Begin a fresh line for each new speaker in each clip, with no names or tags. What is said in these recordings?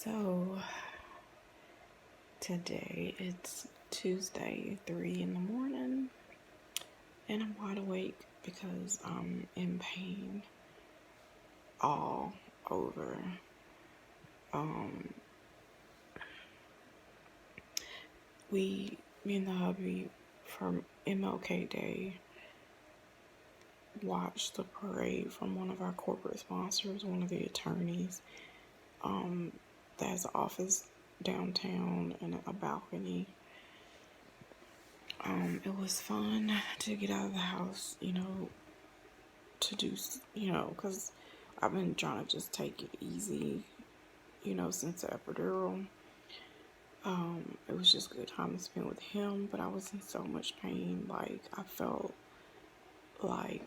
So today it's Tuesday, 3 in the morning, and I'm wide awake because I'm in pain all over. Me and the hubby from MLK Day watched the parade from one of our corporate sponsors, one of the attorneys. That has an office downtown and a balcony. It was fun to get out of the house, to do, because I've been trying to just take it easy, since the epidural. It was just a good time to spend with him, but I was in so much pain. Like, I felt like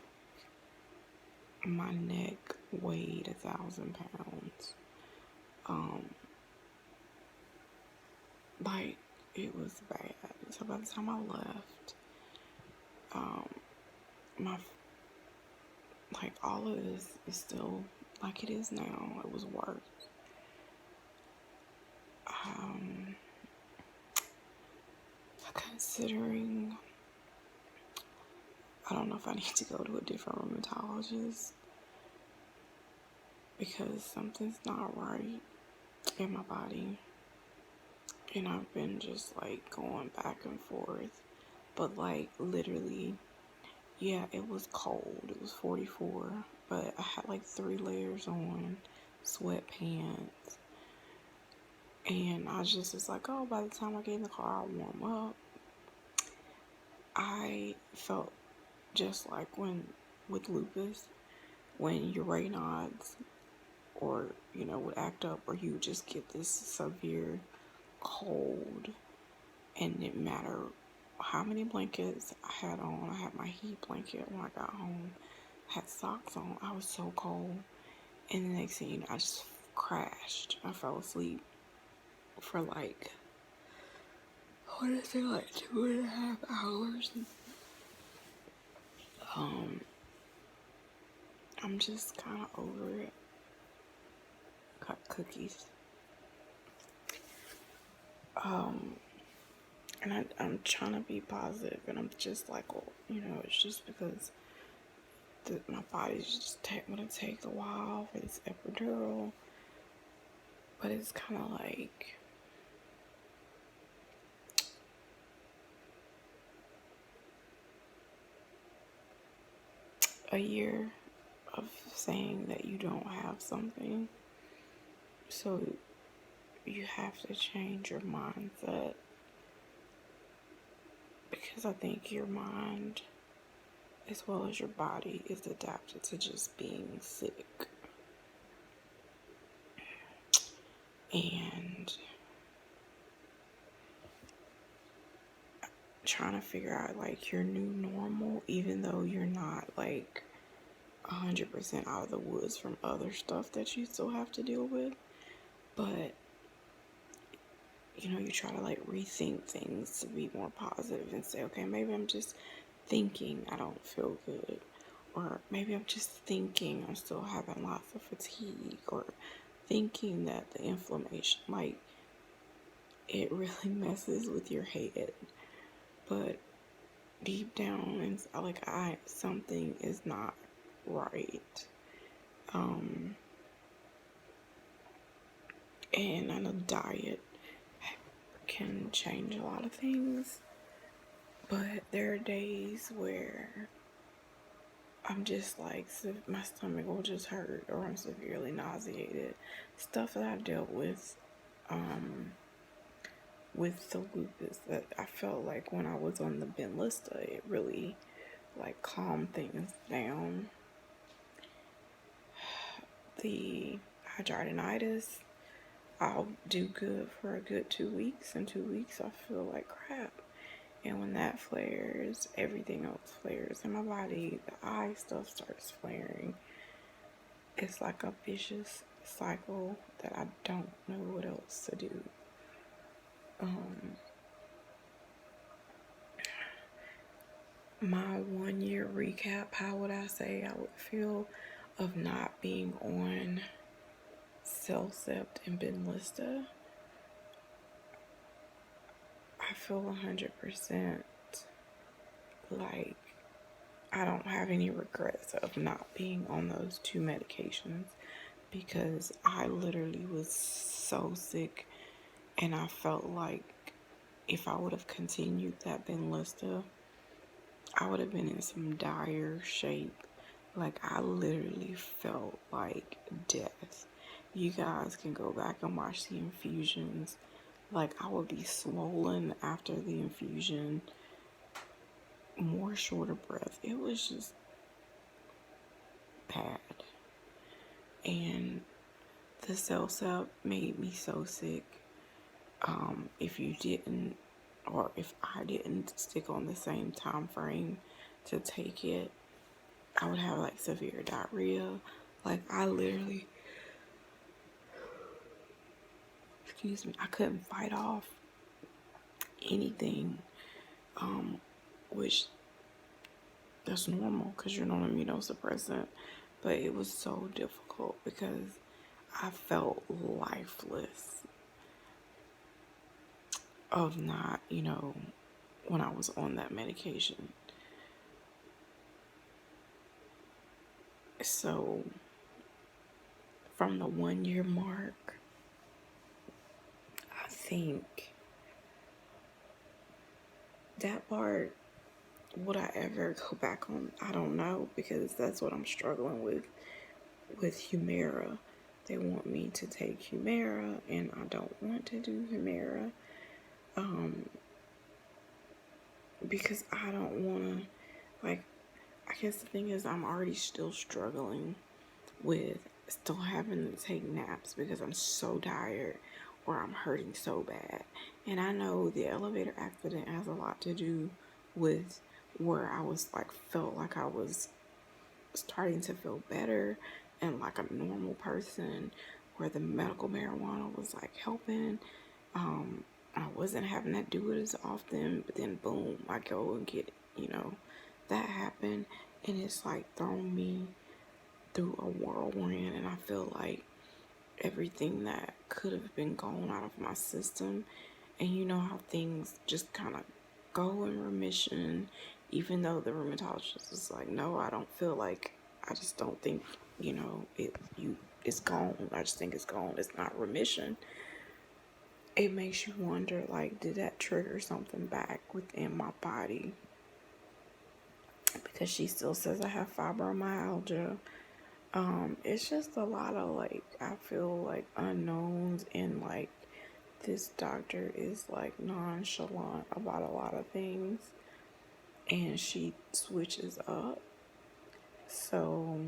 my neck weighed 1,000 pounds. Like, it was bad. So by the time I left, all of this is still like it is now. It was worse. Considering, I don't know if I need to go to a different rheumatologist because something's not right in my body. And I've been just going back and forth. But literally, yeah, it was cold. It was 44, but I had 3 layers on, sweatpants. And I just was like, oh, by the time I get in the car, I'll warm up. I felt just like with lupus, when your Raynaud's would act up, or you would just get this severe cold, and it didn't matter how many blankets I had on. I had my heat blanket when I got home. I had socks on. I was so cold. And the next thing I just crashed. I fell asleep for 2.5 hours. I'm just kind of over it. Got cookies. And I'm trying to be positive, and I'm just it's just because my body's just gonna take a while for this epidural. But it's kind of like a year of saying that you don't have something. So you have to change your mindset, because I think your mind as well as your body is adapted to just being sick. And trying to figure out your new normal, even though you're not 100% out of the woods from other stuff that you still have to deal with. But you try to rethink things to be more positive and say, okay, maybe I'm just thinking I don't feel good, or maybe I'm just thinking I'm still having lots of fatigue, or thinking that the inflammation, it really messes with your head. But deep down, something is not right. And I know diet can change a lot of things, but there are days where I'm just my stomach will just hurt, or I'm severely nauseated. Stuff that I dealt with the lupus, that I felt when I was on the Benlysta, it really calmed things down. The hidradenitis, I'll do good for a good 2 weeks. In 2 weeks, I feel like crap. And when that flares, everything else flares in my body. The eye stuff starts flaring. It's like a vicious cycle that I don't know what else to do. My 1 year recap, how would I say I would feel of not being on Cellcept and Benlysta, I feel 100% like I don't have any regrets of not being on those two medications, because I literally was so sick, and I felt like if I would have continued that Benlysta, I would have been in some dire shape. Like, I literally felt like death. You guys can go back and watch the infusions. Like, I would be swollen after the infusion, more short of breath. It was just bad. And the Cellcept made me so sick. If you didn't, or if I didn't stick on the same time frame to take it, I would have like severe diarrhea. Like, I literally, excuse me, I couldn't fight off anything, which that's normal because you're not immunosuppressant. But it was so difficult because I felt lifeless of not, when I was on that medication. So from the 1 year mark, I think that part, would I ever go back on? I don't know, because that's what I'm struggling with Humira. They want me to take Humira, and I don't want to do Humira, because I don't want to, like, I guess the thing is I'm already still struggling with still having to take naps because I'm so tired or I'm hurting so bad. And I know the elevator accident has a lot to do with where I was like, felt like I was starting to feel better and like a normal person, where the medical marijuana was like helping. I wasn't having to do it as often, but then boom, I go and get, that happened, and it's like thrown me through a whirlwind, and I feel like everything that could have been gone out of my system. And you know how things just kind of go in remission, even though the rheumatologist is like, no, I don't feel like, I just don't think, it's gone. I just think it's gone. It's not remission. It makes you wonder, like, did that trigger something back within my body? Because she still says I have fibromyalgia. It's just a lot of, like, I feel like unknowns, and like this doctor is like nonchalant about a lot of things, and she switches up. So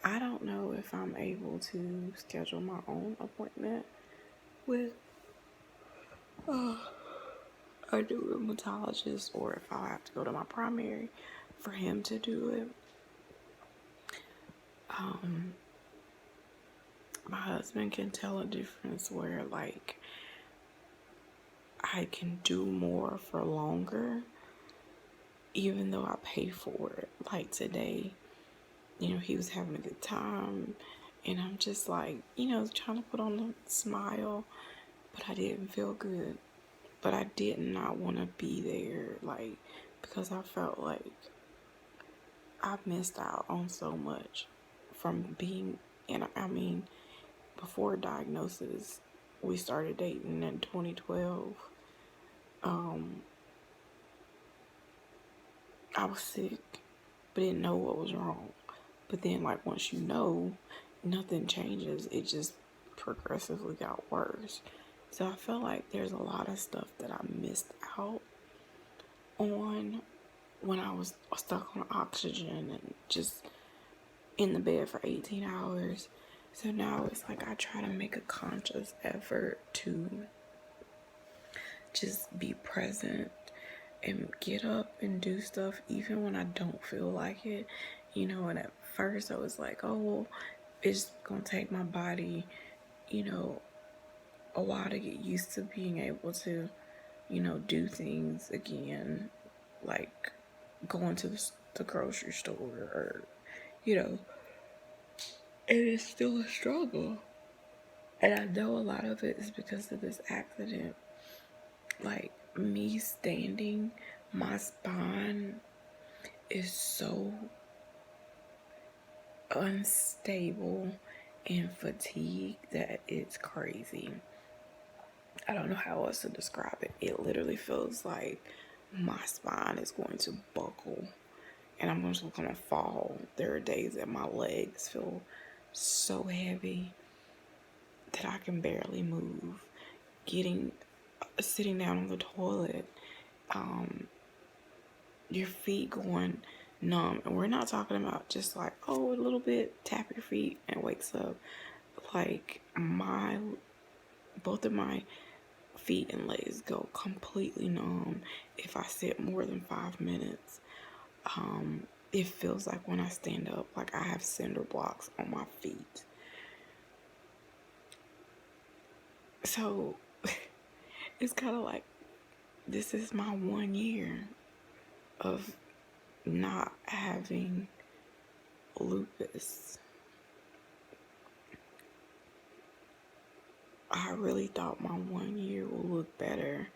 I don't know if I'm able to schedule my own appointment with a new rheumatologist, or if I'll have to go to my primary for him to do it. My husband can tell a difference where, like, I can do more for longer, even though I pay for it. Like today, he was having a good time, and I'm just like, trying to put on a smile, but I didn't feel good. But I did not want to be there, like, because I felt like I missed out on so much from being, and I mean, before diagnosis, we started dating in 2012. I was sick, but didn't know what was wrong. But then, like, once you know, nothing changes. It just progressively got worse. So I feel like there's a lot of stuff that I missed out on when I was stuck on oxygen and just in the bed for 18 hours. So now it's like I try to make a conscious effort to just be present and get up and do stuff even when I don't feel like it. And at first I was like, oh, it's gonna take my body, a while to get used to being able to, do things again, like going to the grocery store, or, it is still a struggle. And I know a lot of it is because of this accident. Like, me standing, my spine is so unstable and fatigued that it's crazy. I don't know how else to describe it. It literally feels like my spine is going to buckle and I'm just gonna fall. There are days that my legs feel so heavy that I can barely move. Sitting down on the toilet, your feet going numb. And we're not talking about just like, oh, a little bit, tap your feet and wakes up. Like, both of my feet and legs go completely numb if I sit more than 5 minutes. It feels like when I stand up, like I have cinder blocks on my feet. So it's kind of like, this is my 1 year of not having lupus. I really thought my 1 year would look better.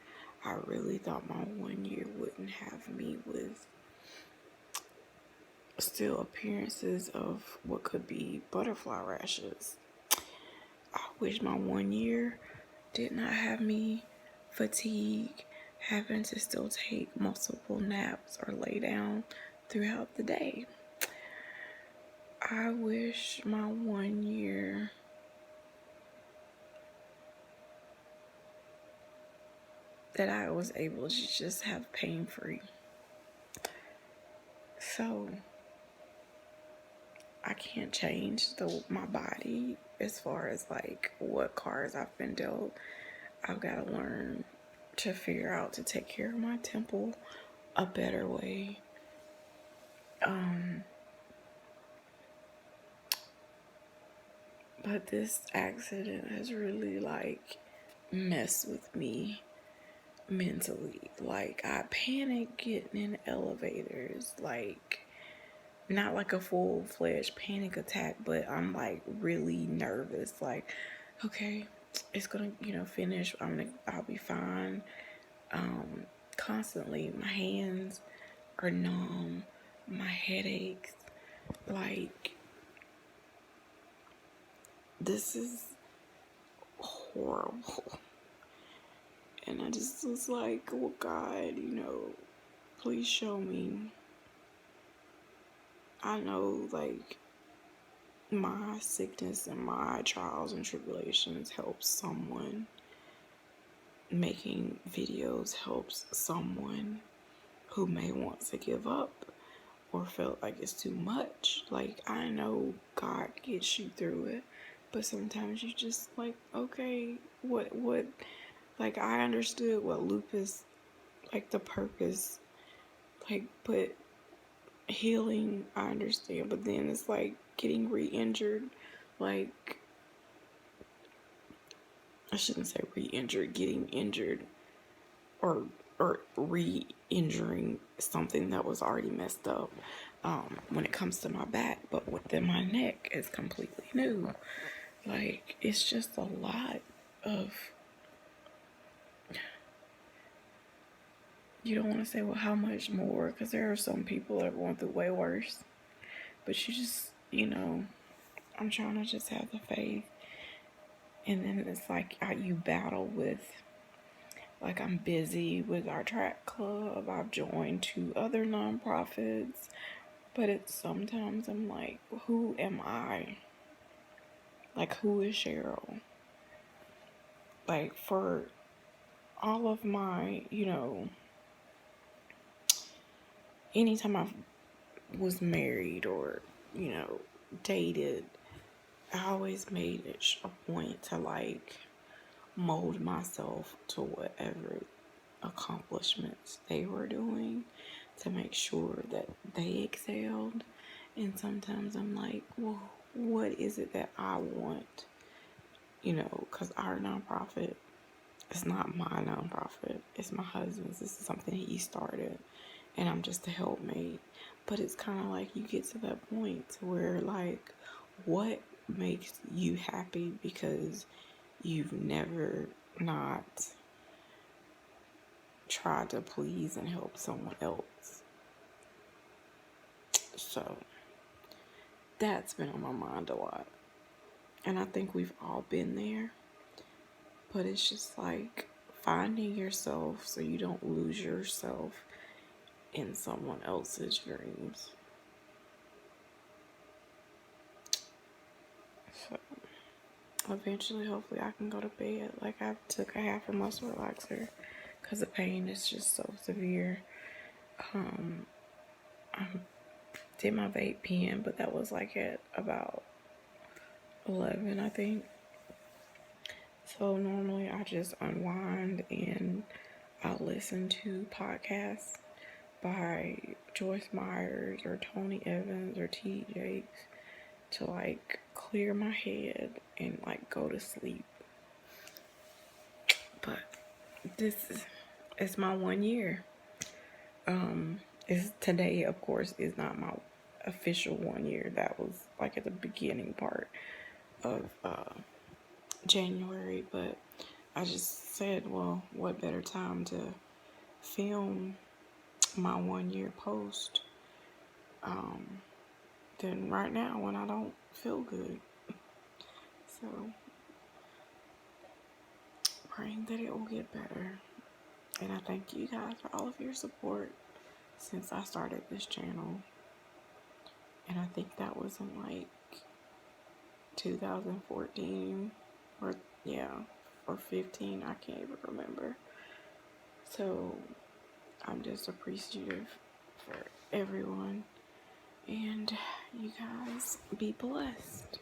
I really thought my 1 year wouldn't have me with still appearances of what could be butterfly rashes. I wish my 1 year did not have me fatigue, having to still take multiple naps or lay down throughout the day. I wish my 1 year that I was able to just have pain-free. So I can't change my body as far as like what cards I've been dealt. I've got to learn to figure out to take care of my temple a better way. But this accident has really like messed with me mentally. Like, I panic getting in elevators, like not like a full-fledged panic attack, but I'm like really nervous. Like, okay, it's gonna, finish. I'll be fine. Constantly, my hands are numb, my head aches. Like, this is horrible. And I just was like, oh God, please show me. I know, like, my sickness and my trials and tribulations helps someone. Making videos helps someone who may want to give up or felt like it's too much. Like, I know God gets you through it, but sometimes you just like, okay, what, like, I understood what lupus, like, the purpose, like, but healing, I understand, but then it's like getting re-injured, like, I shouldn't say re-injured, getting injured or re-injuring something that was already messed up when it comes to my back, but within my neck is completely new. Like, it's just a lot of, you don't want to say, well, how much more, because there are some people that are going through way worse, but you just, I'm trying to just have the faith. And then it's like you battle with, like, I'm busy with our track club. I've joined 2 other nonprofits. But it's sometimes I'm like, who am I? Like, who is Cheryl? Like, for all of my, anytime I was married or, dated, I always made it a point to, like, mold myself to whatever accomplishments they were doing to make sure that they excelled. And sometimes I'm like, well, what is it that I want? Because our nonprofit, it's not my nonprofit, it's my husband's. This is something he started, and I'm just a helpmate. But it's kind of like you get to that point to where, like, what makes you happy because you've never not tried to please and help someone else. So that's been on my mind a lot. And I think we've all been there. But it's just like finding yourself so you don't lose yourself in someone else's dreams. So eventually, hopefully, I can go to bed. Like, I took a half a muscle relaxer because the pain is just so severe. I did my vape pen, but that was like at about 11, I think. So normally I just unwind and I listen to podcasts by Joyce Myers or Tony Evans or T. Jakes to like clear my head and like go to sleep. But this is my 1 year. Is today, of course, is not my official 1 year. That was like at the beginning part of January, but I just said, well, what better time to film my 1 year post than right now when I don't feel good. So, praying that it will get better. And I thank you guys for all of your support since I started this channel. And I think that was in like 2014 or or 15. I can't even remember. So I'm just appreciative for everyone. And you guys be blessed.